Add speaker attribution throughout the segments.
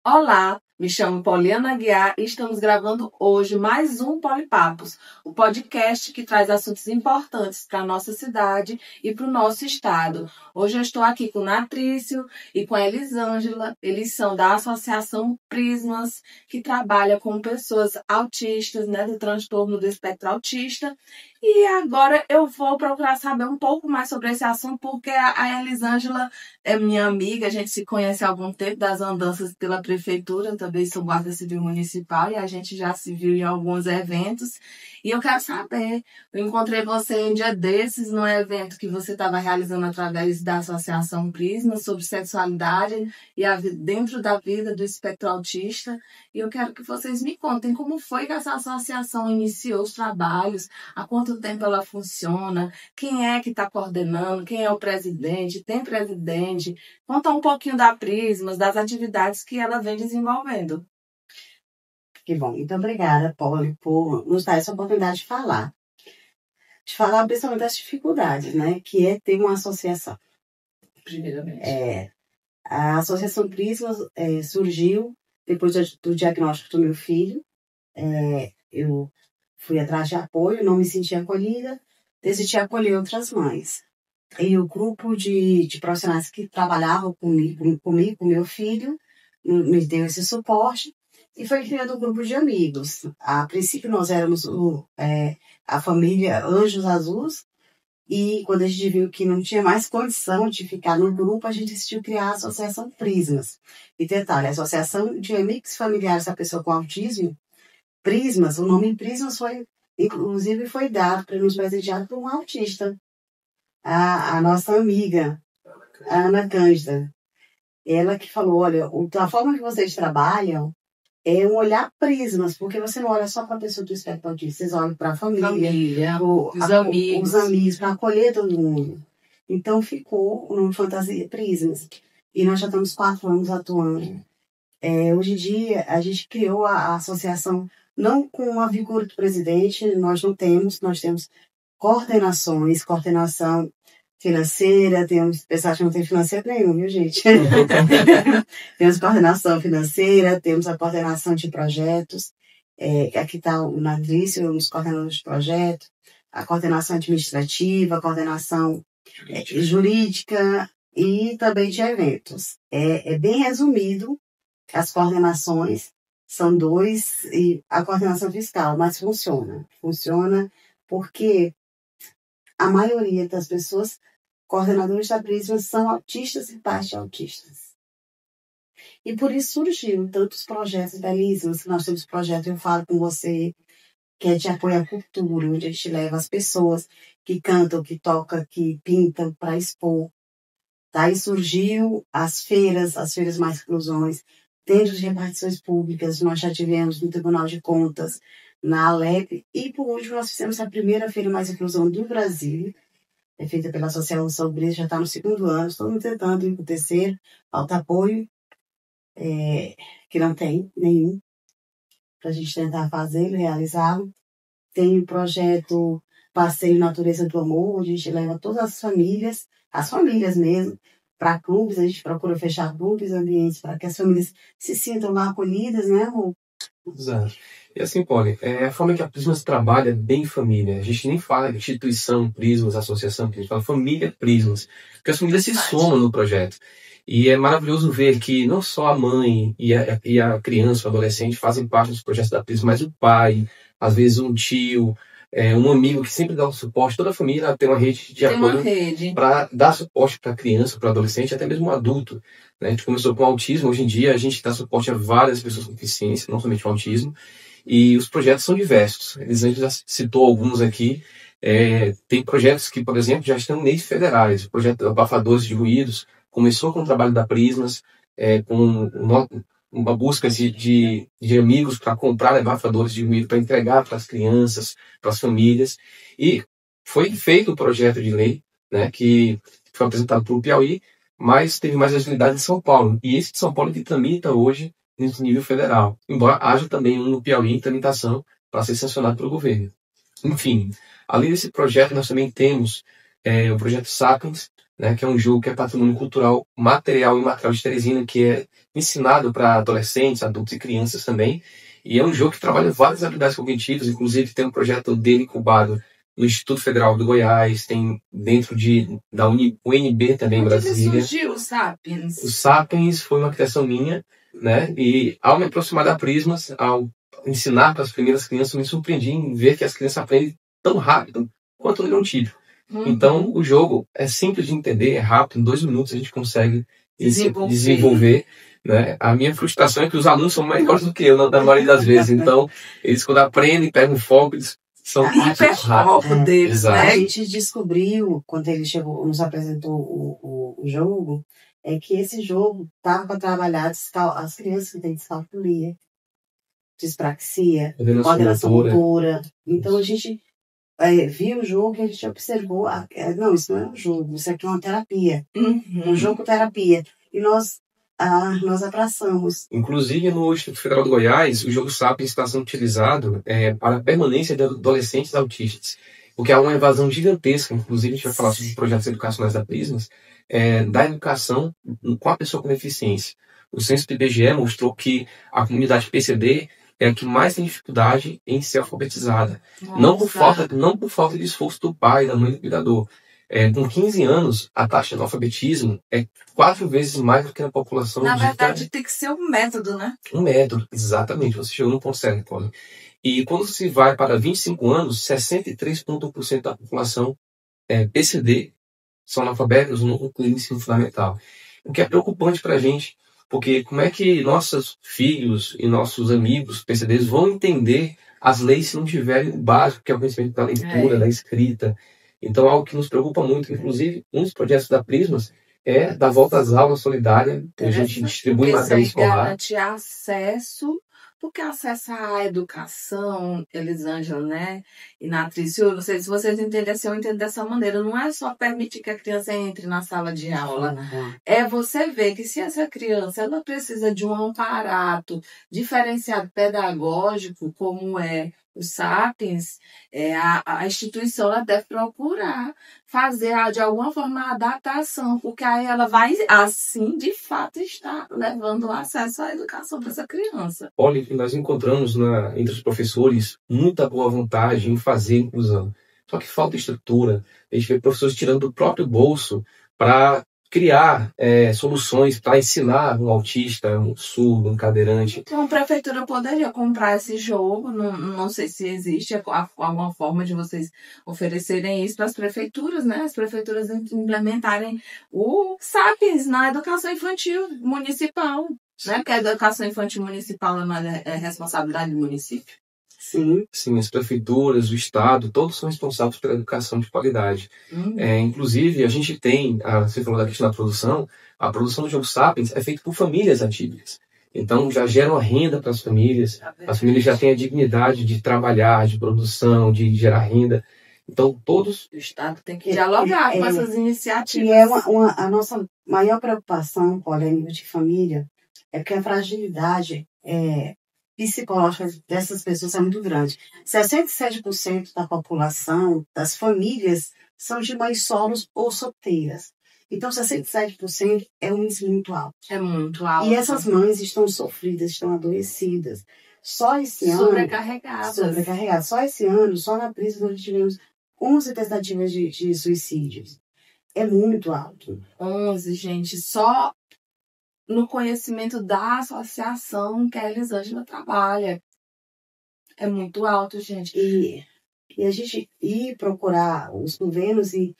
Speaker 1: Olá, me chamo Poliana Aguiar e estamos gravando hoje mais um Polipapos, o podcast que traz assuntos importantes para a nossa cidade e para o nosso estado. Hoje eu estou aqui com o Natrício e com a Elisângela. Eles são da Associação Prismas, que trabalha com pessoas autistas, né, do transtorno do espectro autista. E agora eu vou procurar saber um pouco mais sobre esse assunto, porque a Elisângela é minha amiga, a gente se conhece há algum tempo das andanças pela prefeitura, eu também sou guarda civil municipal e a gente já se viu em alguns eventos. E eu quero saber, eu encontrei você um dia desses num evento que você estava realizando através da Associação Prisma sobre sexualidade e dentro da vida do espectro autista. E eu quero que vocês me contem como foi que essa associação iniciou os trabalhos, há quanto tempo ela funciona, quem é que está coordenando, quem é o presidente, tem presidente. Conta um pouquinho da Prismas, das atividades que ela vem desenvolvendo.
Speaker 2: Que bom. Muito obrigada, Poli, por nos dar essa oportunidade de falar. De falar principalmente das dificuldades, né? Que é ter uma associação.
Speaker 1: Primeiramente.
Speaker 2: A Associação Prismas surgiu depois do diagnóstico do meu filho. Eu fui atrás de apoio, não me senti acolhida, decidi acolher outras mães. E o grupo de profissionais que trabalhavam comigo, com meu filho, me deu esse suporte e foi criado um grupo de amigos. A princípio, nós éramos a família Anjos Azuis, e quando a gente viu que não tinha mais condição de ficar no grupo, a gente decidiu criar a Associação Prismas. E detalhe, a Associação de Amigos Familiares da Pessoa com Autismo, Prismas, o nome Prismas inclusive foi dado para nos presentear por um autista. A nossa amiga, a Ana Cândida, ela que falou, olha, a forma que vocês trabalham é um olhar prismas, porque você não olha só para a pessoa do espectro autista, vocês olham para a família, os amigos, para acolher todo mundo. Então ficou o nome Fantasia Prismas. E nós já estamos 4 anos atuando. Hoje em dia, a gente criou a associação, não com a vigor do presidente, nós temos coordenação financeira, pessoal que não tem financeiro nenhum, viu, gente? Temos coordenação financeira, temos a coordenação de projetos, aqui está o Natrício, nos coordenadores de projeto, a coordenação administrativa, a coordenação jurídica e também de eventos. É bem resumido, as coordenações são 2 e a coordenação fiscal, mas funciona. Funciona porque a maioria das pessoas coordenadores da Prisma são autistas e pais de autistas. E por isso surgiram tantos projetos belíssimos. Nós temos projeto Eu Falo Com Você, que é de apoio à cultura, onde a gente leva as pessoas que cantam, que tocam, que pintam para expor. Daí surgiu as feiras mais inclusões, dentro de repartições públicas. Nós já tivemos no Tribunal de Contas, na Alep, e por último nós fizemos a primeira feira mais inclusão do Brasil, feita pela Associação Prismas, já está no 2º ano, estamos tentando ir para o 3º, falta apoio, que não tem nenhum, para a gente tentar fazê-lo, realizá-lo. Tem o projeto Passeio Natureza do Amor, onde a gente leva todas as famílias mesmo, para clubes, a gente procura fechar clubes, ambientes, para que as famílias se sintam lá acolhidas, né, amor?
Speaker 3: Exato. E assim, Poli, a forma que a Prismas trabalha é bem família. A gente nem fala de instituição Prismas, associação Prismas, fala família Prismas. Porque as famílias se somam no projeto. E é maravilhoso ver que não só a mãe e a criança, o adolescente fazem parte dos projetos da Prisma, mas o pai, às vezes um tio, um amigo que sempre dá o suporte. Toda a família tem uma rede de apoio para dar suporte para a criança, para o adolescente, até mesmo o adulto. Né? A gente começou com autismo, hoje em dia a gente dá suporte a várias pessoas com deficiência, não somente o autismo. E os projetos são diversos. Elisângela já citou alguns aqui. Tem projetos que, por exemplo, já estão em leis federais. O projeto Abafadores de Ruídos começou com o trabalho da Prismas, com uma busca de amigos para comprar abafadores de ruído, para entregar para as crianças, para as famílias. E foi feito o projeto de lei, né, que foi apresentado para o Piauí, mas teve mais agilidade em São Paulo. E esse de São Paulo que tramita hoje no nível federal, embora haja também um no Piauí em tramitação para ser sancionado pelo governo. Enfim, além desse projeto, nós também temos o projeto Sapiens, né, que é um jogo que é patrimônio cultural material e imaterial de Teresina, que é ensinado para adolescentes, adultos e crianças também. E é um jogo que trabalha várias habilidades cognitivas, inclusive tem um projeto dele incubado no Instituto Federal do Goiás, tem dentro da UNB também em
Speaker 1: Onde que
Speaker 3: Brasília.
Speaker 1: surgiu o Sapiens?
Speaker 3: O Sapiens foi uma criação minha, né? E ao me aproximar da Prismas, ao ensinar para as primeiras crianças, eu me surpreendi em ver que as crianças aprendem tão rápido quanto eu não tive. Então, o jogo é simples de entender, é rápido, em 2 minutos a gente consegue desenvolver. Né? A minha frustração é que os alunos são melhores do que eu, na maioria das vezes. Então, eles quando aprendem, pegam foco, eles são
Speaker 1: hiperfoco deles, né?
Speaker 2: A gente descobriu, quando ele chegou, nos apresentou o jogo, é que esse jogo estava para trabalhar as crianças que têm descalculia, dispraxia, coordenação motora. Então, a gente viu o jogo e a gente observou, não, isso não é um jogo, isso aqui é uma terapia, um jogo-terapia. E nós abraçamos.
Speaker 3: Inclusive, no Instituto Federal do Goiás, o jogo Sapiens está sendo utilizado para a permanência de adolescentes autistas, porque há uma evasão gigantesca, inclusive a gente vai falar sobre projetos educacionais da Prismas, da educação com a pessoa com deficiência. O censo do IBGE mostrou que a comunidade PCD é a que mais tem dificuldade em ser alfabetizada. Não por falta de esforço do pai, da mãe do cuidador. Com 15 anos, a taxa de analfabetismo é 4 vezes mais do que na população.
Speaker 1: Na verdade, tem que ser um método, né?
Speaker 3: Um método, exatamente. Você chegou no ponto certo, Colin. E quando se vai para 25 anos, 63,1% da população PCD são analfabetos no ensino fundamental. O que é preocupante para a gente, porque como é que nossos filhos e nossos amigos PCDs vão entender as leis se não tiverem o básico, que é o conhecimento da leitura, da escrita? Então, algo que nos preocupa muito, inclusive, um dos projetos da Prismas é dar volta às aulas solidárias, que a gente distribui material escolar.
Speaker 1: Garantir acesso, porque acesso à educação, Elisângela, né? E Natrícia, eu não sei se vocês entendem assim, eu entendo dessa maneira. Não é só permitir que a criança entre na sala de aula. É você ver que se essa criança ela precisa de um amparato diferenciado pedagógico, como é o Sapiens, a instituição ela deve procurar fazer de alguma forma a adaptação, porque aí ela vai, assim, de fato, estar levando acesso à educação para essa criança.
Speaker 3: Olha, nós encontramos entre os professores muita boa vontade em fazer inclusão. Só que falta estrutura. A gente vê professores tirando do próprio bolso para criar soluções para ensinar um autista, um surdo, um cadeirante.
Speaker 1: Então, a prefeitura poderia comprar esse jogo, não sei se existe alguma forma de vocês oferecerem isso para as prefeituras, né? As prefeituras implementarem o Sapiens na educação infantil municipal, né? Porque a educação infantil municipal é responsabilidade do município.
Speaker 3: Sim, as prefeituras, o Estado, todos são responsáveis pela educação de qualidade. Inclusive, a gente tem, você falou da questão da produção, a produção do jogo Sapiens é feita por famílias atípicas. Então, já gera uma renda para as famílias já têm a dignidade de trabalhar, de produção, de gerar renda. Então, todos...
Speaker 1: O Estado tem que dialogar com essas iniciativas.
Speaker 2: E a nossa maior preocupação, Paulo, a nível de família, é que a fragilidade psicológica dessas pessoas é muito grande. 67% da população, das famílias, são de mães solos ou solteiras. Então, 67% é um índice muito alto.
Speaker 1: É muito alto.
Speaker 2: E essas mães estão sofridas, estão adoecidas. Só esse ano... Sobrecarregadas. Só esse ano, só na Prisma, nós tivemos 11 tentativas de suicídios. É muito alto.
Speaker 1: 11, gente. Só no conhecimento da associação que a Elisângela trabalha. É muito alto, gente.
Speaker 2: E a gente ir procurar os governos e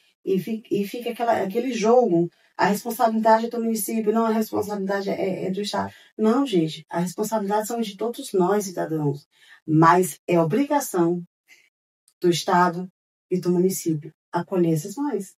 Speaker 2: fica aquele jogo. A responsabilidade é do município, não, a responsabilidade é do Estado. Não, gente, a responsabilidade são de todos nós, cidadãos. Mas é obrigação do Estado e do município acolher essas mães.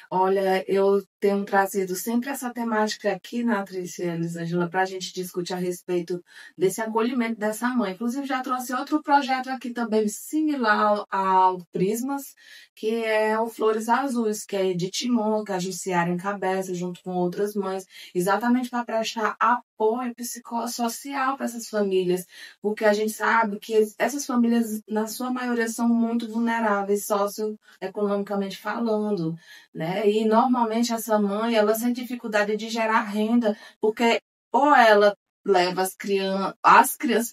Speaker 1: Olha, eu tenho trazido sempre essa temática aqui na Atriz Elisângela para a gente discutir a respeito desse acolhimento dessa mãe. Inclusive, já trouxe outro projeto aqui também similar ao Prismas, que é o Flores Azuis, que é de Timon, que a Jussiara encabeça junto com outras mães, exatamente para prestar apoio psicossocial para essas famílias, porque a gente sabe que essas famílias, na sua maioria, são muito vulneráveis socioeconomicamente falando, né? E normalmente essa mãe, ela sente dificuldade de gerar renda, porque ou ela leva as crianças,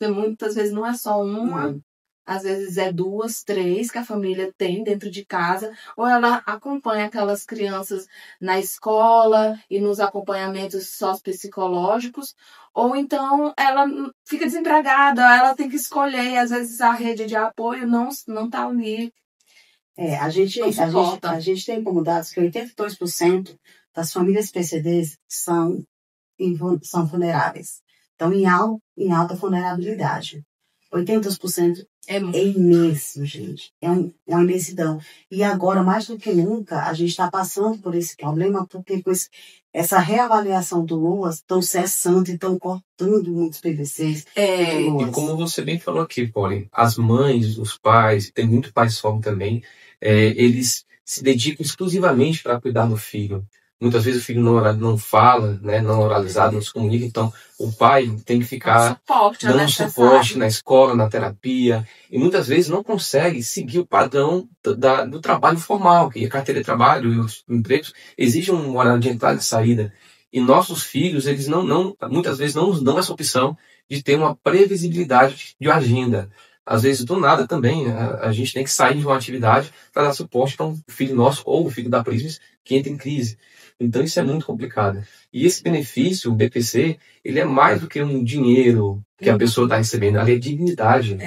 Speaker 1: muitas vezes não é só uma, às vezes é 2, 3 que a família tem dentro de casa, ou ela acompanha aquelas crianças na escola e nos acompanhamentos sociopsicológicos, ou então ela fica desempregada, ela tem que escolher, e às vezes a rede de apoio não está ali.
Speaker 2: A gente tem como dados que 82% das famílias PCDs são vulneráveis. Estão em alta vulnerabilidade. 80% é imenso, gente. É uma imensidão. E agora, mais do que nunca, a gente está passando por esse problema, porque com essa reavaliação do LOAS, estão cessando e estão cortando muitos PVCs.
Speaker 3: E como você bem falou aqui, Polly, as mães, os pais, tem muito pai solo também, eles se dedicam exclusivamente para cuidar do filho. Muitas vezes o filho não fala, né, não oralizado, não se comunica, então o pai tem que ficar dando suporte na escola, na terapia, e muitas vezes não consegue seguir o padrão do trabalho formal, que a carteira de trabalho e os empregos exigem um horário de entrada e saída. E nossos filhos, eles muitas vezes não nos dão essa opção de ter uma previsibilidade de agenda. Às vezes, do nada também, a gente tem que sair de uma atividade para dar suporte para um filho nosso ou o filho da Prismas que entra em crise. Então, isso é muito complicado. E esse benefício, o BPC, ele é mais do que um dinheiro que a pessoa está recebendo, ali é dignidade.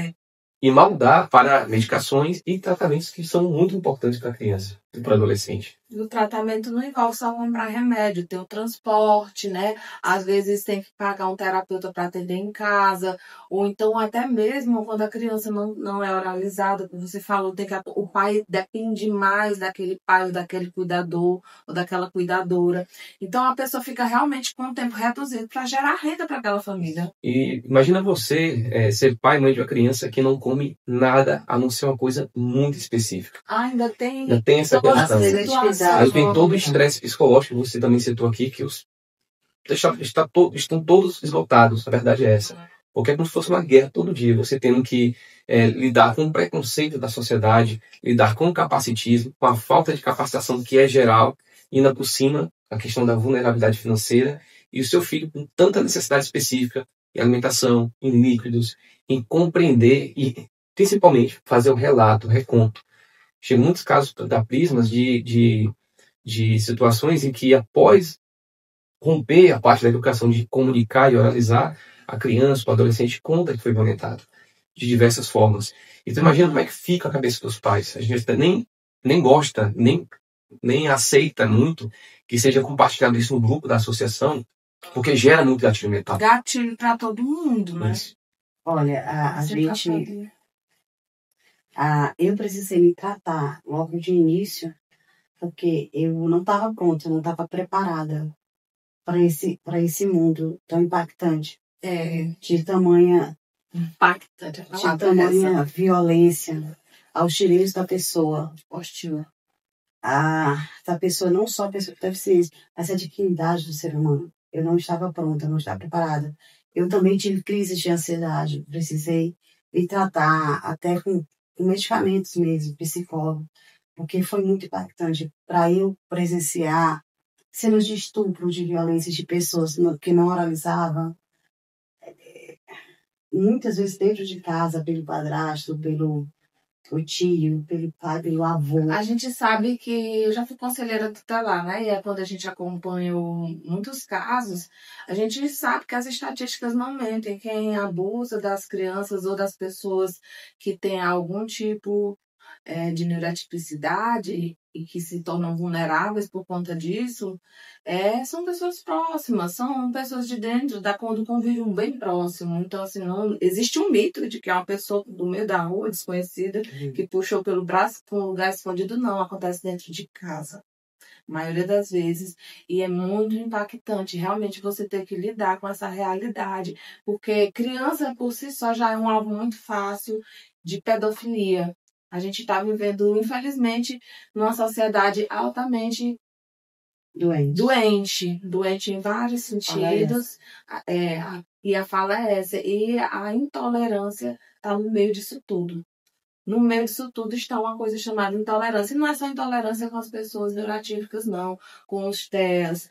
Speaker 3: E mal dá para medicações e tratamentos que são muito importantes para a criança e para o adolescente.
Speaker 1: O tratamento não envolve só comprar remédio, tem o transporte, né? Às vezes tem que pagar um terapeuta para atender em casa, ou então até mesmo quando a criança não é oralizada, como você falou, o pai depende mais daquele pai ou daquele cuidador ou daquela cuidadora. Então a pessoa fica realmente com o tempo reduzido para gerar renda para aquela família.
Speaker 3: E imagina você ser pai e mãe de uma criança que não come nada a não ser uma coisa muito específica.
Speaker 1: Ainda tem
Speaker 3: essa questão. Aí tem todo o estresse psicológico que você também citou aqui, que estão todos esgotados, a verdade é essa. Porque é como se fosse uma guerra todo dia, você tendo que lidar com o preconceito da sociedade, lidar com o capacitismo, com a falta de capacitação que é geral, e ainda por cima a questão da vulnerabilidade financeira, e o seu filho com tanta necessidade específica em alimentação, em líquidos, em compreender e principalmente fazer o relato, o reconto. Chegam muitos casos da Prismas de situações em que, após romper a parte da educação de comunicar e oralizar, a criança, o adolescente conta que foi violentado de diversas formas. Então imagina como é que fica a cabeça dos pais. A gente nem gosta, nem aceita muito que seja compartilhado isso no grupo da associação, porque gera muito gatilho mental.
Speaker 1: Gatilho para todo mundo, né?
Speaker 2: Olha, eu precisei me tratar logo de início, porque eu não estava pronta, eu não estava preparada para esse mundo tão impactante. De tamanha violência aos direitos da pessoa.
Speaker 1: Hostil.
Speaker 2: Da pessoa, não só a pessoa com deficiência, mas a dignidade do ser humano. Eu não estava pronta, não estava preparada. Eu também tive crises de ansiedade, precisei me tratar até com medicamentos mesmo, psicólogo, porque foi muito impactante para eu presenciar cenas de estupro, de violência de pessoas que não oralizavam, muitas vezes dentro de casa, pelo padrasto, pelo tio, pelo pai, pelo avô.
Speaker 1: A gente sabe que eu já fui conselheira tutelar, né? E quando a gente acompanha muitos casos, a gente sabe que as estatísticas não mentem. Quem abusa das crianças ou das pessoas que têm algum tipo de neurotipicidade e que se tornam vulneráveis por conta disso, são pessoas próximas, são pessoas de dentro do convívio bem próximo. Então, assim, não existe um mito de que é uma pessoa do meio da rua, desconhecida, que puxou pelo braço para um lugar escondido. Não, acontece dentro de casa. maioria das vezes, e é muito impactante realmente você ter que lidar com essa realidade, porque criança por si só já é um alvo muito fácil de pedofilia. A gente está vivendo, infelizmente, numa sociedade altamente doente em vários sentidos. E a fala é essa. E a intolerância está no meio disso tudo. No meio disso tudo está uma coisa chamada intolerância. E não é só intolerância com as pessoas neurotípicas, não. Com os TEAs,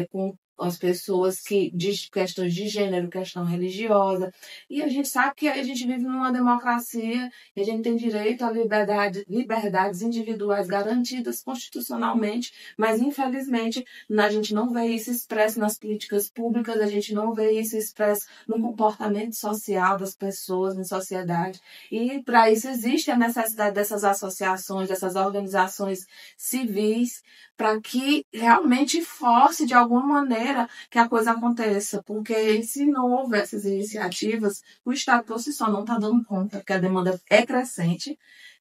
Speaker 1: com as pessoas de questões de gênero, questão religiosa. E a gente sabe que a gente vive numa democracia e a gente tem direito a liberdades individuais garantidas constitucionalmente, mas infelizmente a gente não vê isso expresso nas políticas públicas, a gente não vê isso expresso no comportamento social das pessoas na sociedade. E para isso existe a necessidade dessas associações, dessas organizações civis, para que realmente force de alguma maneira que a coisa aconteça. Porque se não houver essas iniciativas, o Estado por si só não está dando conta, porque a demanda é crescente.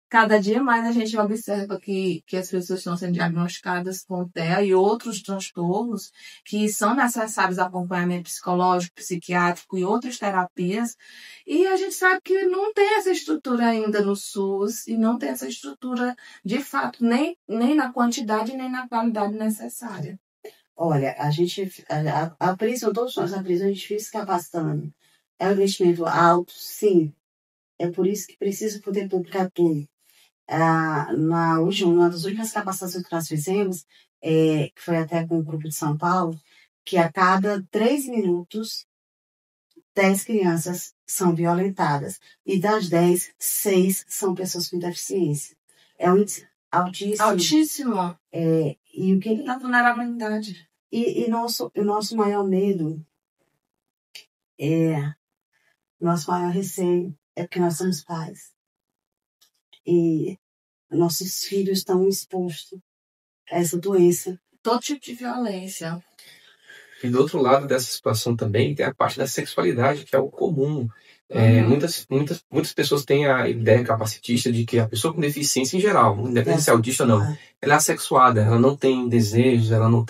Speaker 1: Cada dia mais a gente observa que as pessoas estão sendo diagnosticadas com TEA e outros transtornos que são necessários acompanhamento psicológico, psiquiátrico e outras terapias. E a gente sabe que não tem essa estrutura ainda no SUS e não tem essa estrutura, de fato, nem na quantidade nem na qualidade necessária.
Speaker 2: Olha, a prisão, todos nós na prisão, a gente fica se capacitando. É um investimento alto, sim. É por isso que precisa poder publicar tudo. Uma das últimas capacitações que nós fizemos, que foi até com o grupo de São Paulo, que a cada 3 minutos, 10 crianças são violentadas. E das 10, 6 são pessoas com deficiência. É um índice altíssimo.
Speaker 1: Altíssimo.
Speaker 2: E o que
Speaker 1: da vulnerabilidade.
Speaker 2: E o nosso maior medo, nosso maior receio é porque nós somos pais. E nossos filhos estão expostos a essa doença.
Speaker 1: Todo tipo de violência.
Speaker 3: E do outro lado dessa situação também tem a parte da sexualidade, que é o comum. Muitas pessoas têm a ideia capacitista de que a pessoa com deficiência em geral, independente se é autista ou não, ela é assexuada, ela não tem desejos, ela não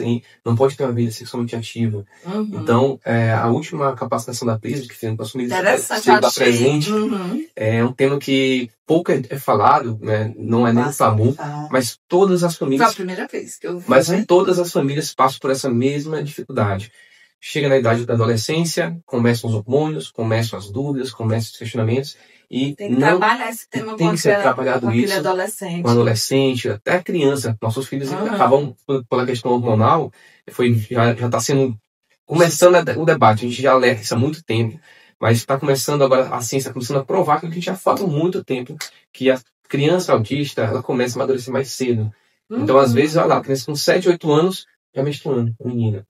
Speaker 3: pode ter uma vida sexualmente ativa. Então, a última capacitação da PRISM, que fizemos com as famílias da presente, é um tema que pouco é falado, né? Não é nem tabu, mas todas as famílias...
Speaker 1: Foi a primeira vez que eu vi.
Speaker 3: Mas todas as famílias passam por essa mesma dificuldade. Chega na idade da adolescência, começam os hormônios, começam as dúvidas, começam os questionamentos. E
Speaker 1: tem que trabalhar esse tema
Speaker 3: tem que ser trabalhado isso
Speaker 1: adolescente.
Speaker 3: Com adolescente, até a criança. Nossos filhos acabam, pela questão hormonal, já está sendo... Começando o debate, a gente já alerta isso há muito tempo, mas está começando agora, a ciência está começando a provar que a gente já fala há muito tempo, que a criança autista, ela começa a amadurecer mais cedo. Então, às vezes, olha lá, a criança com 7, 8 anos, já menstruando, o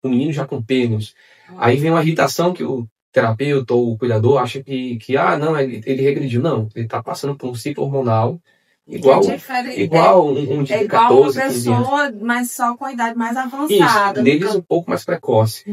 Speaker 3: menino já com pênis. Aí vem uma irritação que o terapeuta ou o cuidador acha que não, ele regrediu. Não, ele está passando por um ciclo hormonal igual um de 14,
Speaker 1: igual uma pessoa, mas só com a idade mais avançada.
Speaker 3: Isso, neles um pouco mais precoce.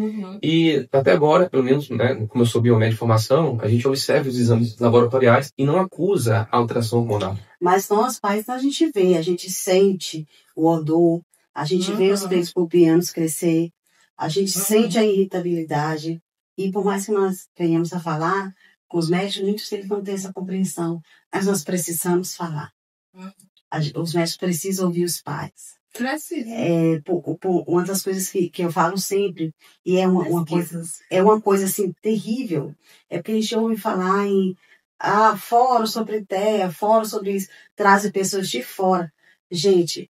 Speaker 3: E até agora, pelo menos, né, como eu sou biomédico de formação, a gente observa os exames laboratoriais e não acusa a alteração hormonal.
Speaker 2: Mas nós pais, a gente vê, a gente sente o odor, a gente vê os peitos pubianos crescer, a gente sente a irritabilidade. E por mais que nós venhamos a falar, com os médicos, muitos deles não têm essa compreensão. Mas nós precisamos falar. Os médicos precisam ouvir os pais.
Speaker 1: Precisa.
Speaker 2: Uma das coisas que eu falo sempre, e é uma coisa assim, terrível, é porque a gente ouve falar em fórum sobre TEA, fórum sobre isso, trazem pessoas de fora. Gente,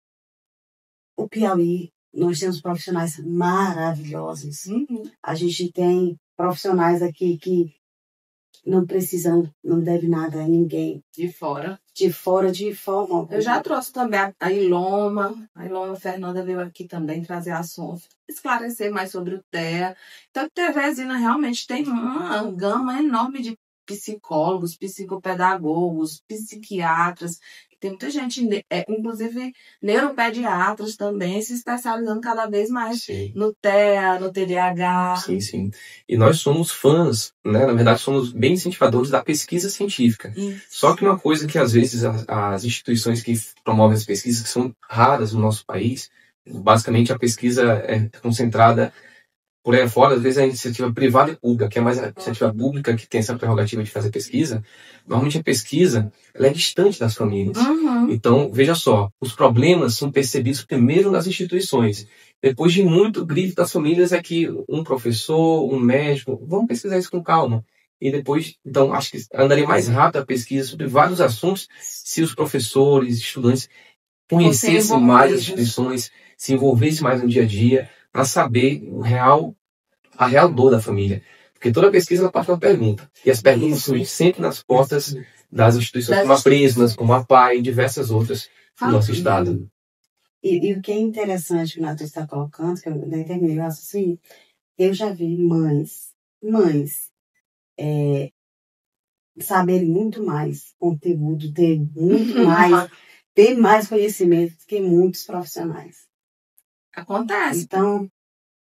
Speaker 2: o Piauí, nós temos profissionais maravilhosos. A gente tem profissionais aqui que não precisam, não devem nada a ninguém.
Speaker 1: De fora,
Speaker 2: de forma alguma.
Speaker 1: Eu já trouxe também a Iloma. A Iloma Fernanda veio aqui também trazer assuntos, esclarecer mais sobre o TEA. Então, Teresina realmente tem uma gama enorme de psicólogos, psicopedagogos, psiquiatras. Tem muita gente, inclusive neuropediatras também, se especializando cada vez mais no TEA, no TDAH.
Speaker 3: Sim. E nós somos fãs, né? Na verdade, somos bem incentivadores da pesquisa científica. Só que uma coisa que, às vezes, as instituições que promovem as pesquisas, que são raras no nosso país, Basicamente, a pesquisa é concentrada por aí fora. Às vezes a iniciativa privada e pública, que é mais a iniciativa pública que tem essa prerrogativa de fazer pesquisa. Normalmente a pesquisa ela é distante das famílias. Então, veja só, os problemas são percebidos primeiro nas instituições. Depois de muito grito das famílias é que um professor, um médico, vamos pesquisar isso com calma. E depois, então, acho que andaria mais rápido a pesquisa sobre vários assuntos se os professores, estudantes conhecessem mais as instituições, se envolvessem mais no dia a dia, para saber a real dor da família. Porque toda pesquisa ela parte de uma pergunta. E as perguntas surgem sempre nas portas das instituições como a Prismas, como a PAI e diversas outras do nosso estado.
Speaker 2: E o que é interessante que o Nato está colocando, que eu nem terminei o raciocínio, eu já vi mães saberem muito mais conteúdo, ter mais conhecimento do que muitos profissionais.
Speaker 1: Acontece.
Speaker 2: Então,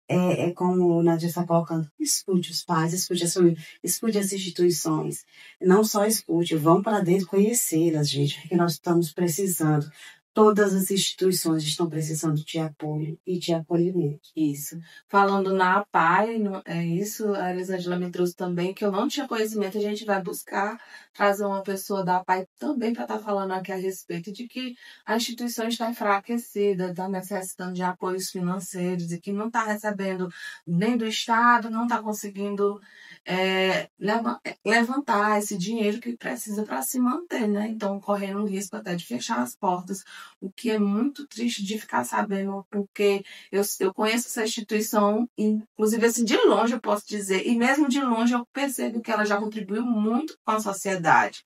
Speaker 2: é como o Nadir está colocando, escute os pais, escute as famílias, escute as instituições. Não só escute, vão para dentro conhecê-las, gente, porque nós estamos precisando. Todas as instituições estão precisando de apoio e de acolhimento.
Speaker 1: Isso. Falando na APAI, é isso, a Elisângela me trouxe também, que eu não tinha conhecimento, a gente vai buscar trazer uma pessoa da APAI também para estar falando aqui a respeito de que a instituição está enfraquecida, está necessitando de apoios financeiros e que não está recebendo nem do Estado, não está conseguindo levantar esse dinheiro que precisa para se manter, né? Então, correndo o risco até de fechar as portas, o que é muito triste de ficar sabendo, porque eu conheço essa instituição, inclusive assim, de longe eu posso dizer, e mesmo de longe eu percebo que ela já contribuiu muito com a sociedade.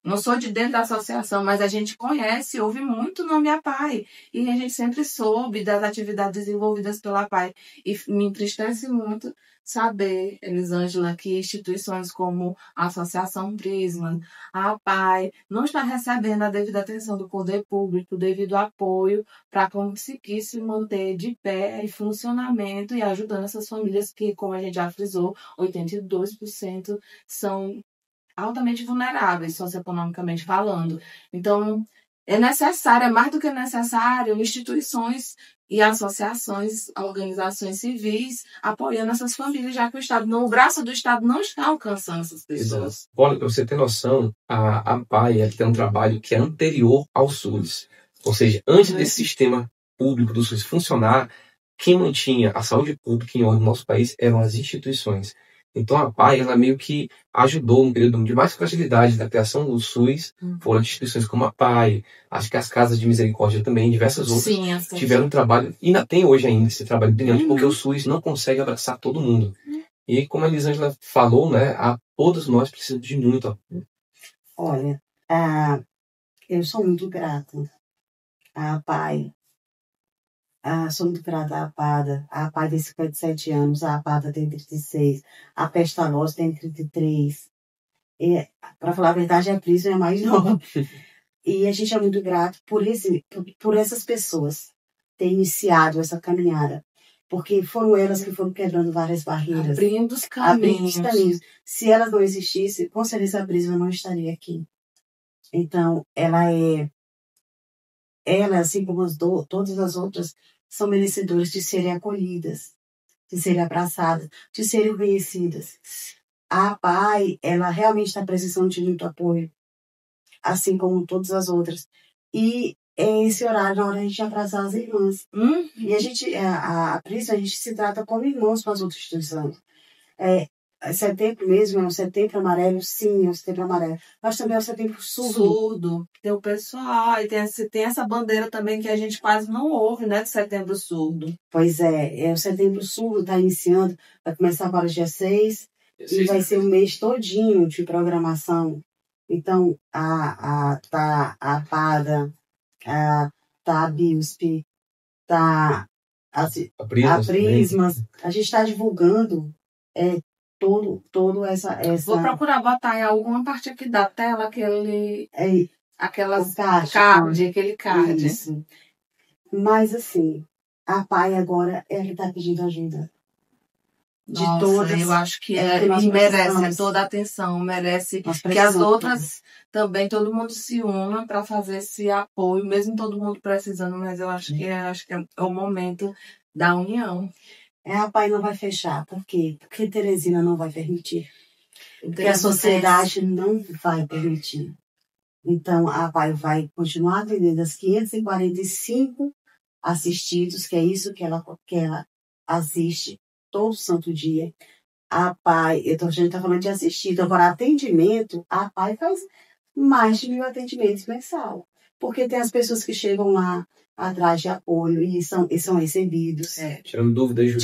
Speaker 1: Não sou de dentro da associação, mas a gente conhece, ouve muito o nome APAI, e a gente sempre soube das atividades desenvolvidas pela APAI, e me entristece muito saber, Elisângela, que instituições como a Associação Prisma, a APAI, não está recebendo a devida atenção do poder público, devido apoio para conseguir se manter de pé e funcionamento e ajudando essas famílias que, como a gente já frisou, 82% são altamente vulneráveis, socioeconomicamente falando. Então, é necessário, é mais do que necessário, instituições e associações, organizações civis apoiando essas famílias, já que o braço do Estado não está alcançando essas pessoas.
Speaker 3: Olha, para você ter noção, a APAI tem um trabalho que é anterior ao SUS. Ou seja, antes desse sistema público do SUS funcionar, quem mantinha a saúde pública em ordem no nosso país eram as instituições. Então a APAI, ela meio que ajudou no período de mais fragilidade da criação do SUS, foram instituições como a APAI, acho que as Casas de Misericórdia também, diversas outras, tiveram um trabalho, e ainda tem hoje ainda esse trabalho brilhante, porque o SUS não consegue abraçar todo mundo. E como a Elisângela falou, né, todos nós precisamos de muito apoio.
Speaker 2: Olha, eu sou muito grata à APAI. Sou muito grata à APADA. A APAI tem 57 anos, a APADA tem 36, a Pestalozzi tem 33. Para falar a verdade, a Prisma é mais nova. E a gente é muito grato por essas pessoas terem iniciado essa caminhada. Porque foram elas que foram quebrando várias barreiras.
Speaker 1: Abrindo os caminhos.
Speaker 2: Se elas não existissem, com certeza a Prisma não estaria aqui. Então, ela, assim como todas as outras, são merecedoras de serem acolhidas, de serem abraçadas, de serem conhecidas. A APAI, ela realmente está precisando de muito apoio, assim como todas as outras. E é esse horário, na hora a gente abraçar as irmãs. E a Prisma, a gente se trata como irmãos com as outras instituições. Setembro mesmo, é um setembro amarelo, sim, é um setembro amarelo. Mas também é um setembro surdo.
Speaker 1: Tem o pessoal, e tem essa bandeira também que a gente quase não ouve, né, de setembro surdo.
Speaker 2: Pois é o setembro surdo, está iniciando, vai começar agora dia 6, e vai ser um mês todinho de programação. Então, tá a APADA, tá a BIUSP, tá a Prismas. A gente está divulgando todo essa...
Speaker 1: Vou procurar botar em alguma parte aqui da tela aquele card.
Speaker 2: Isso. Mas, assim, a APAI agora, ela está pedindo ajuda.
Speaker 1: Eu acho que merece toda a atenção, merece que as outras também todo mundo se una para fazer esse apoio, mesmo todo mundo precisando, mas eu acho que é o momento da união.
Speaker 2: A PAI não vai fechar. Por quê? Porque Teresina não vai permitir. Porque a sociedade não vai permitir. Então, a PAI vai continuar vendendo as 545 assistidos, que é isso que ela assiste todo santo dia. A PAI, a gente está falando de assistido. Agora, atendimento, a PAI faz mais de 1.000 atendimentos mensal. Porque tem as pessoas que chegam lá atrás de apoio e são recebidos.
Speaker 3: Tirando dúvidas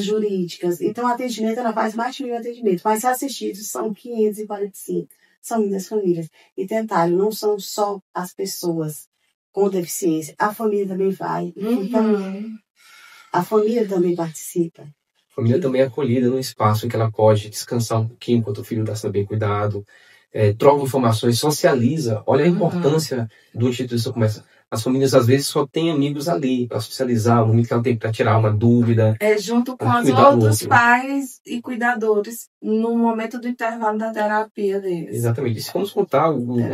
Speaker 2: jurídicas. Então, o atendimento, ela faz mais de 1.000 atendimentos. Mas assistidos são 545. São muitas famílias. E detalhe, não são só as pessoas com deficiência. A família também vai. Então, a família também participa.
Speaker 3: A família também é acolhida num espaço em que ela pode descansar um pouquinho enquanto o filho está sendo bem cuidado. Troca informações, socializa. Olha a importância do instituição como essa. As famílias, às vezes, só têm amigos ali para socializar, o momento que ela tem para tirar uma dúvida.
Speaker 1: Junto com os outros pais e cuidadores, no momento do intervalo da terapia deles.
Speaker 3: Exatamente. E se vamos contar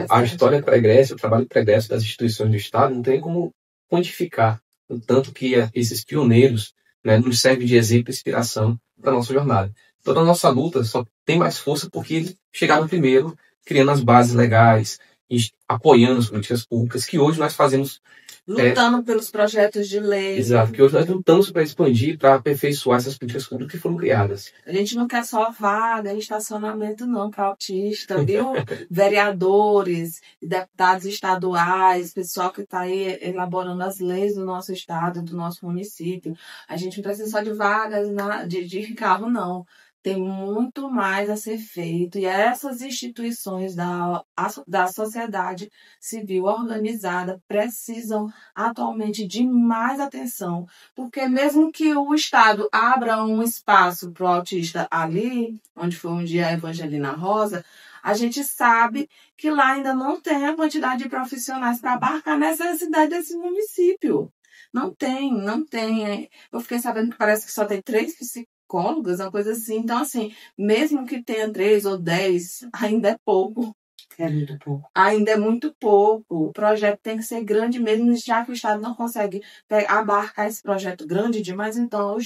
Speaker 3: a história pregressa, o trabalho pregresso das instituições do Estado, não tem como quantificar o tanto que esses pioneiros, né, nos servem de exemplo e inspiração para a nossa jornada. Toda a nossa luta só tem mais força porque eles chegaram primeiro, criando as bases legais, e apoiando as políticas públicas, que hoje nós fazemos...
Speaker 1: Lutando pelos projetos de lei.
Speaker 3: Exato, que hoje nós lutamos para expandir, para aperfeiçoar essas políticas públicas que foram criadas.
Speaker 1: A gente não quer só vaga em estacionamento, não, para autista, viu? Vereadores, deputados estaduais, pessoal que está aí elaborando as leis do nosso estado, do nosso município. A gente não precisa só de vagas de carro, não. Tem muito mais a ser feito e essas instituições da sociedade civil organizada precisam atualmente de mais atenção, porque mesmo que o Estado abra um espaço para o autista ali, onde foi um dia a Evangelina Rosa, a gente sabe que lá ainda não tem a quantidade de profissionais para abarcar a necessidade desse município. Não tem. Eu fiquei sabendo que parece que só tem 3 psicólogas, uma coisa assim. Então, assim, mesmo que tenha 3 ou 10, ainda é pouco.
Speaker 2: É muito pouco.
Speaker 1: Ainda é muito pouco. O projeto tem que ser grande mesmo, já que o Estado não consegue abarcar esse projeto grande demais. Então,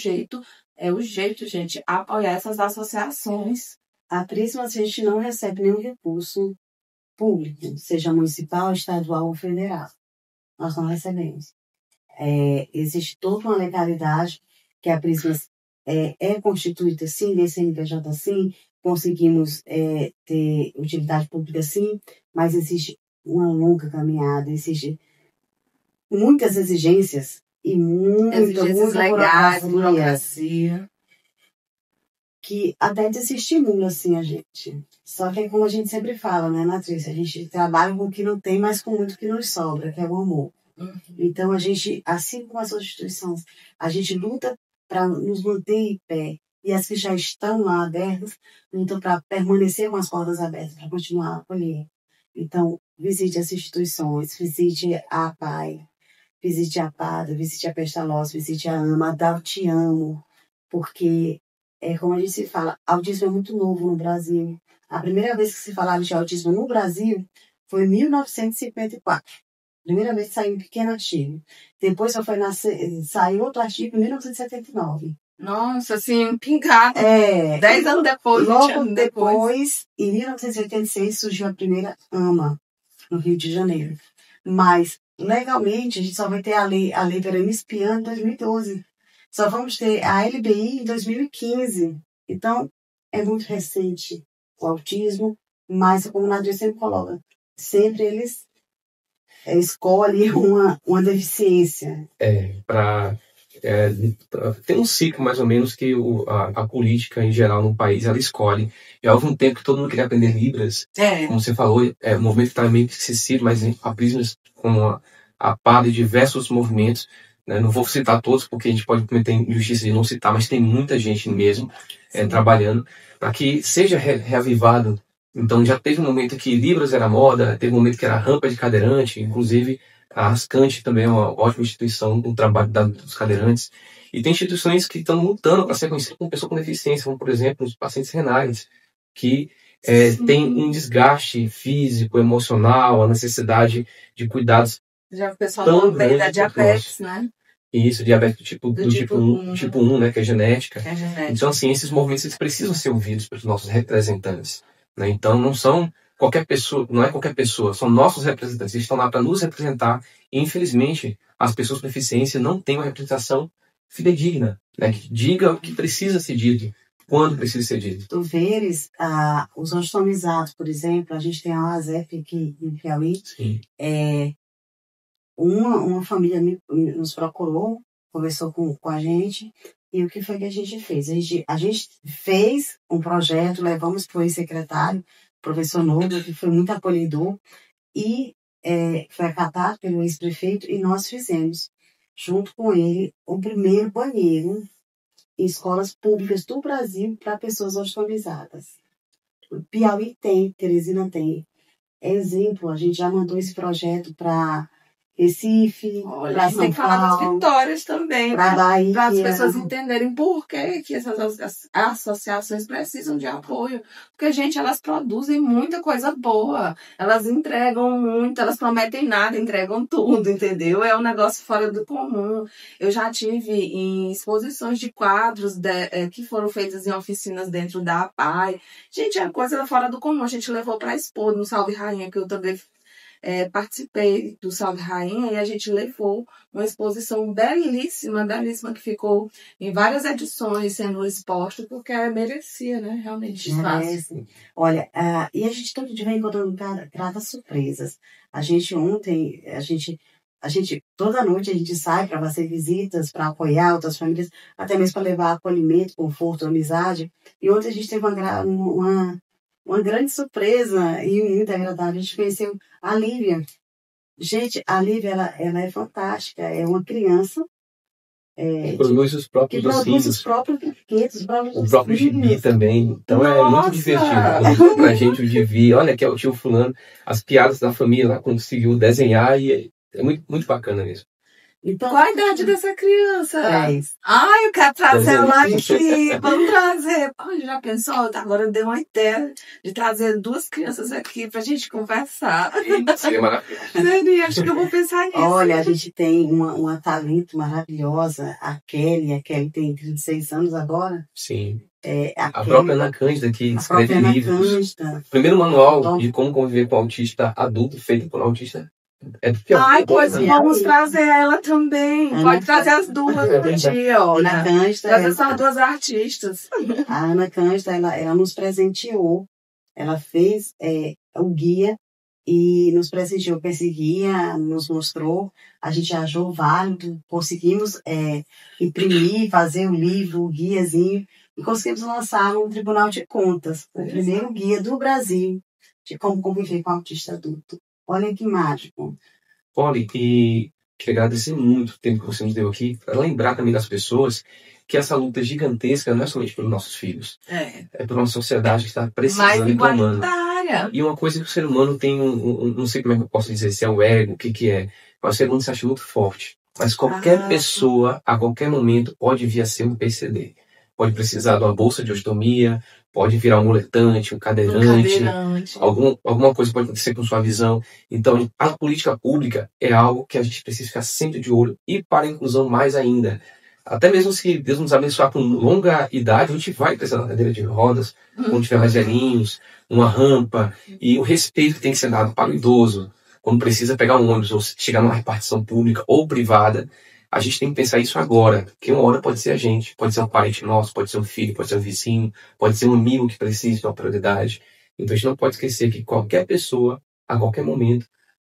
Speaker 1: é o jeito, gente, apoiar essas associações.
Speaker 2: A Prisma, a gente não recebe nenhum recurso público, seja municipal, estadual ou federal. Nós não recebemos. Existe toda uma legalidade que a Prisma é constituída sim, desse CNPJ sim, conseguimos ter utilidade pública sim, mas existe uma longa caminhada, existe muitas exigências e muita
Speaker 1: legais, burocracia,
Speaker 2: que até desestimula assim a gente. Só que é como a gente sempre fala, né, Natrícia? A gente trabalha com o que não tem, mas com muito que nos sobra, que é o amor. Então, a gente, assim como as outras instituições, a gente luta para nos manter em pé. E as que já estão lá abertas, lutam para permanecer com as portas abertas, para continuar a acolher. Então, visite as instituições, visite a PAI, visite a PADA, visite a Pestalozzi, visite a AMA, dá o Te Amo, porque, como a gente se fala, autismo é muito novo no Brasil. A primeira vez que se falava de autismo no Brasil foi em 1954. Primeira vez que saiu um pequeno artigo. Depois só saiu outro artigo em 1979.
Speaker 1: Nossa, assim, pingado. 10 anos depois.
Speaker 2: Logo depois, em 1986, surgiu a primeira AMA, no Rio de Janeiro. Mas, legalmente, a gente só vai ter a lei Verena Espiã em 2012. Só vamos ter a LBI em 2015. Então, é muito recente o autismo, mas, como a Nadia sempre coloca, sempre eles escolhem uma deficiência.
Speaker 3: Tem um ciclo, mais ou menos, que a política, em geral, no país, ela escolhe. Já houve um tempo que todo mundo queria aprender Libras. Como você falou, o movimento está meio que esquecido, mas a Prisma, com a par de diversos movimentos, né, não vou citar todos, porque a gente pode cometer injustiça de não citar, mas tem muita gente mesmo trabalhando para que seja reavivado. Então, já teve um momento que Libras era moda, teve um momento que era rampa de cadeirante, inclusive a Ascante também é uma ótima instituição no trabalho dos cadeirantes. E tem instituições que estão lutando para ser conhecidas como pessoa com deficiência, como, por exemplo, os pacientes renais, que tem um desgaste físico, emocional, a necessidade de cuidados
Speaker 1: Já o pessoal
Speaker 3: tão
Speaker 1: não vem da
Speaker 3: grande quanto
Speaker 1: diabetes, né?
Speaker 3: isso, diabetes do tipo 1,
Speaker 1: 1.
Speaker 3: tipo 1, né, que é genética.
Speaker 1: Que é genética.
Speaker 3: Então, assim, esses movimentos eles precisam ser ouvidos pelos nossos representantes, né? Então, não são qualquer pessoa, não é qualquer pessoa, são nossos representantes, eles estão lá para nos representar e, infelizmente, as pessoas com deficiência não têm uma representação fidedigna, né, que diga o que precisa ser dito, quando precisa ser dito.
Speaker 2: Tu veres, os ostomizados, por exemplo, a gente tem a ASEP aqui em Piauí.
Speaker 3: Sim.
Speaker 2: Uma família nos procurou, conversou com a gente, e o que foi que a gente fez? A gente fez um projeto, levamos para o secretário, professor Nobre, que foi muito acolhedor, e foi acatado pelo ex-prefeito, e nós fizemos, junto com ele, o primeiro banheiro em escolas públicas do Brasil para pessoas ostomizadas. Piauí tem, Teresina tem. Exemplo, a gente já mandou esse projeto para Recife, para São
Speaker 1: tem que falar das
Speaker 2: Paulo,
Speaker 1: vitórias também,
Speaker 2: para Bahia.
Speaker 1: para as pessoas entenderem por que essas associações precisam de apoio. Porque, gente, elas produzem muita coisa boa. Elas entregam muito, elas prometem nada, entregam tudo, entendeu? É um negócio fora do comum. Eu já tive em exposições de quadros que foram feitas em oficinas dentro da APAI. Gente, é coisa fora do comum. A gente levou para expor no Salve Rainha, que eu também participei do Salve Rainha, e a gente levou uma exposição belíssima, belíssima, que ficou em várias edições sendo exposta, porque merecia, né? Realmente espaço.
Speaker 2: Olha, e a gente todo dia vem encontrando gratas surpresas. A gente ontem, toda noite a gente sai para fazer visitas, para apoiar outras famílias, até mesmo para levar acolhimento, conforto, amizade. E ontem a gente teve uma grande surpresa e muito agradável. A gente conheceu a Lívia. Gente, a Lívia, ela é fantástica. É uma criança
Speaker 3: que produz os próprios
Speaker 2: que produz os
Speaker 3: docinhos.
Speaker 2: próprios brinquedos,
Speaker 3: O próprio gibi também. Então é muito divertido. Pra gente, o gibi, olha que é o tio fulano, as piadas da família lá conseguiu desenhar e é muito, muito bacana mesmo.
Speaker 1: Então, qual a idade dessa criança?
Speaker 2: 10.
Speaker 1: Ai, eu quero trazer ela aqui. Vamos trazer. Ai, já pensou? Agora eu dei uma ideia de trazer 2 crianças aqui pra gente conversar.
Speaker 3: Seria maravilhoso.
Speaker 1: Acho que eu vou pensar nisso.
Speaker 2: Olha, a gente tem uma talento maravilhosa, a Kelly tem 36 anos agora.
Speaker 3: Sim.
Speaker 2: A
Speaker 3: própria Ana Cândida, que escreve livros. Primeiro manual de como conviver com autista adulto, feito por autista.
Speaker 1: Ai, pois vamos trazer ela também. Pode trazer as duas no dia, ó.
Speaker 2: Ana Cândida.
Speaker 1: Trazer só 2 artistas.
Speaker 2: A Ana Cândida, ela nos presenteou. Ela fez o guia e nos presenteou com esse guia, nos mostrou. A gente achou válido, conseguimos imprimir, fazer o livro, o guiazinho, e conseguimos lançar no Tribunal de Contas, o primeiro guia do Brasil de como conviver com autista adulto. Olha que mágico.
Speaker 3: Polly, e queria agradecer muito o tempo que você nos deu aqui, para lembrar também das pessoas que essa luta gigantesca não é somente pelos nossos filhos. É por uma sociedade que está precisando e clamando. E uma coisa que o ser humano tem, não sei como é que eu posso dizer, se é o ego, o que é, mas o ser humano se acha muito forte. Mas qualquer pessoa, a qualquer momento, pode vir a ser um PCD. Pode precisar de uma bolsa de ostomia, pode virar um muletante, um cadeirante. Alguma coisa pode acontecer com sua visão. Então, a política pública é algo que a gente precisa ficar sempre de olho. E para a inclusão mais ainda. Até mesmo se Deus nos abençoar com longa idade, a gente vai precisar da cadeira de rodas, quando tiver mais velhinhos, uma rampa. E o respeito que tem que ser dado para o idoso, quando precisa pegar um ônibus ou chegar numa repartição pública ou privada. A gente tem que pensar isso agora, porque uma hora pode ser a gente, pode ser um parente nosso, pode ser um filho, pode ser um vizinho, pode ser um amigo que precise de uma prioridade. Então a gente não pode esquecer que qualquer pessoa, a qualquer momento,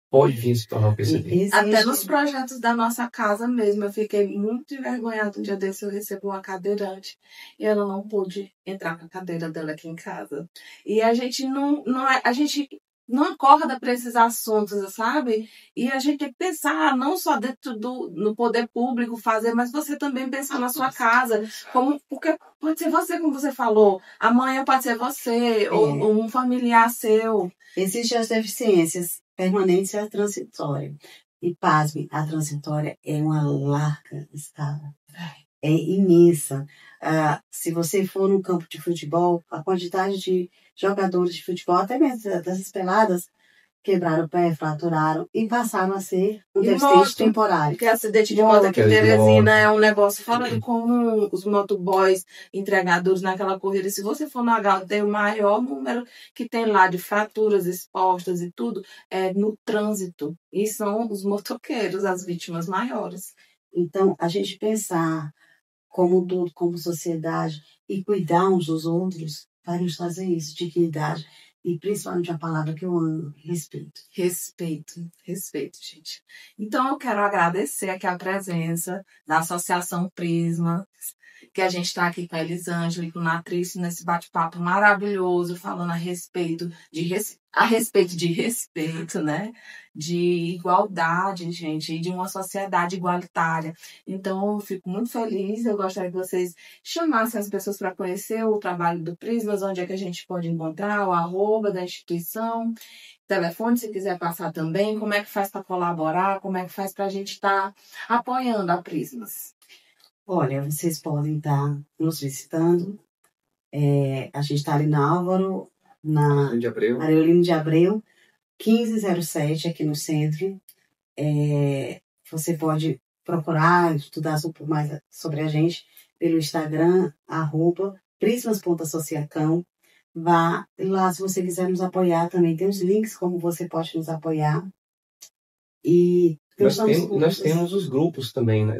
Speaker 3: pode vir se tornar um PCD.
Speaker 1: Até nos projetos da nossa casa mesmo, eu fiquei muito envergonhada. Um dia desse eu recebi uma cadeirante e ela não pôde entrar com a cadeira dela aqui em casa. E a gente a gente não acorda para esses assuntos, sabe? E a gente tem que pensar, não só dentro no poder público fazer, mas você também pensar na sua casa. Porque pode ser você, como você falou. Amanhã pode ser você, ou um familiar seu.
Speaker 2: Existem as deficiências permanentes e a transitória. E, pasme, a transitória é uma larga escala. É imensa. Se você for no campo de futebol, a quantidade de jogadores de futebol, até mesmo dessas peladas, quebraram o pé, fraturaram e passaram a ser um deficiente temporário.
Speaker 1: Porque acidente de moto aqui em Teresina é um negócio fora do comum. Os motoboys, entregadores naquela corrida. Se você for no H, tem o maior número que tem lá de fraturas expostas e tudo é no trânsito. E são os motoqueiros as vítimas maiores.
Speaker 2: Então, a gente pensar como todo, como sociedade, e cuidar uns dos outros, para nos fazer isso, dignidade. E principalmente a palavra que eu amo, respeito.
Speaker 1: Respeito, gente. Então, eu quero agradecer aqui a presença da Associação Prisma, que a gente está aqui com a Elisângela e com a Natrício nesse bate-papo maravilhoso, falando a respeito de respeito, né? De igualdade, gente, e de uma sociedade igualitária. Então, eu fico muito feliz. Eu gostaria que vocês chamassem as pessoas para conhecer o trabalho do Prismas, onde é que a gente pode encontrar, o @ da instituição, telefone, se quiser passar também, como é que faz para colaborar, como é que faz para a gente estar apoiando a Prismas.
Speaker 2: Olha, vocês podem estar nos visitando. A gente está ali na Álvaro, na Areolino de Abreu, 1507, aqui no centro. Você pode procurar, estudar mais sobre a gente pelo Instagram, @prismas.associacão. Vá lá, se você quiser nos apoiar também. Tem os links como você pode nos apoiar. E
Speaker 3: nós temos os grupos também, né?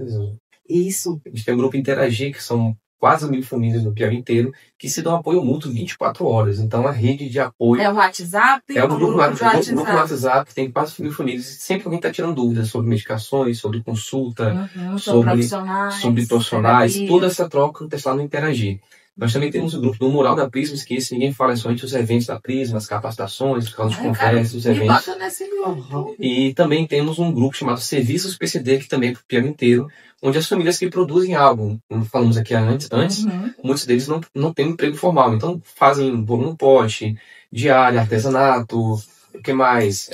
Speaker 2: Isso.
Speaker 3: A gente tem o grupo Interagir, que são quase 1000 famílias no Piauí inteiro, que se dão apoio mútuo 24 horas. Então, a rede de apoio...
Speaker 1: É o WhatsApp?
Speaker 3: É o grupo no WhatsApp, tem quase 1000 famílias. Sempre alguém está tirando dúvidas sobre medicações, sobre consulta, sobre profissionais. Toda essa troca está lá no Interagir. Nós também temos o grupo do Mural da Prismas, que esse ninguém fala, é somente os eventos da Prisma, as capacitações, os casos de conversa, os eventos. E também temos um grupo chamado Serviços PCD, que também é para o Piauí inteiro, onde as famílias que produzem algo, como falamos aqui antes, muitos deles não têm um emprego formal, então fazem bolo no pote, diária, artesanato, o que mais?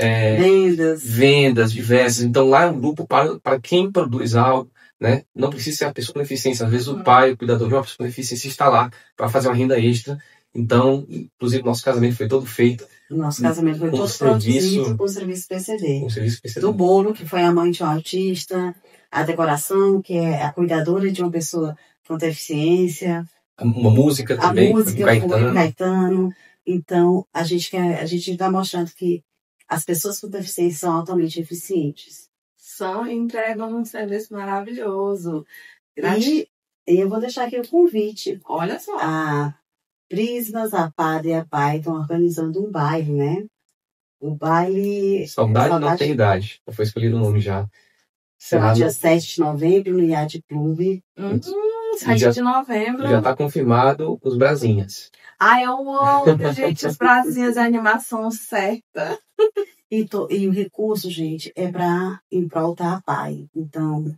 Speaker 3: Vendas diversas. Então lá é um grupo para quem produz algo, né? Não precisa ser a pessoa com deficiência. Às vezes o pai, o cuidador de uma pessoa com deficiência está lá para fazer uma renda extra. Então, inclusive, nosso casamento foi todo feito.
Speaker 2: Nosso casamento foi todo produzido com o serviço PCD. Do bolo, que foi a mãe de um autista, a decoração, que é a cuidadora de uma pessoa com deficiência.
Speaker 3: Uma música também,
Speaker 2: a música com Caetano. Então, a gente está mostrando que as pessoas com deficiência são altamente eficientes.
Speaker 1: E entregam um serviço maravilhoso.
Speaker 2: E eu vou deixar aqui o convite.
Speaker 1: Olha só.
Speaker 2: A Prismas, a PAD e a PAI estão organizando um baile, né? O baile...
Speaker 3: Saudade não tem idade. Já foi escolhido o nome já.
Speaker 2: Será dia 7 de novembro, no Yacht Clube.
Speaker 1: 7 de novembro.
Speaker 3: Já está confirmado os Brasinhas.
Speaker 1: Eu amo, gente, os Brasinhas, a animação certa.
Speaker 2: E o recurso, gente, é em prol da PAI. Então,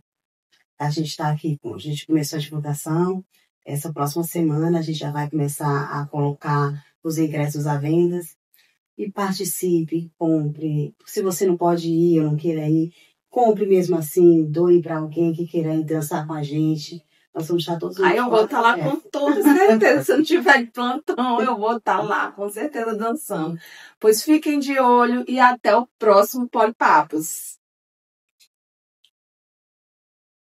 Speaker 2: a gente está aqui, a gente começou a divulgação. Essa próxima semana a gente já vai começar a colocar os ingressos à venda. E participe, compre. Se você não pode ir ou não queira ir, compre mesmo assim, doe para alguém que queira ir dançar com a gente. Nós vamos estar todos
Speaker 1: eu vou estar lá com toda certeza. Se eu não tiver de plantão, eu vou estar lá com certeza dançando. Pois fiquem de olho e até o próximo Polipapos.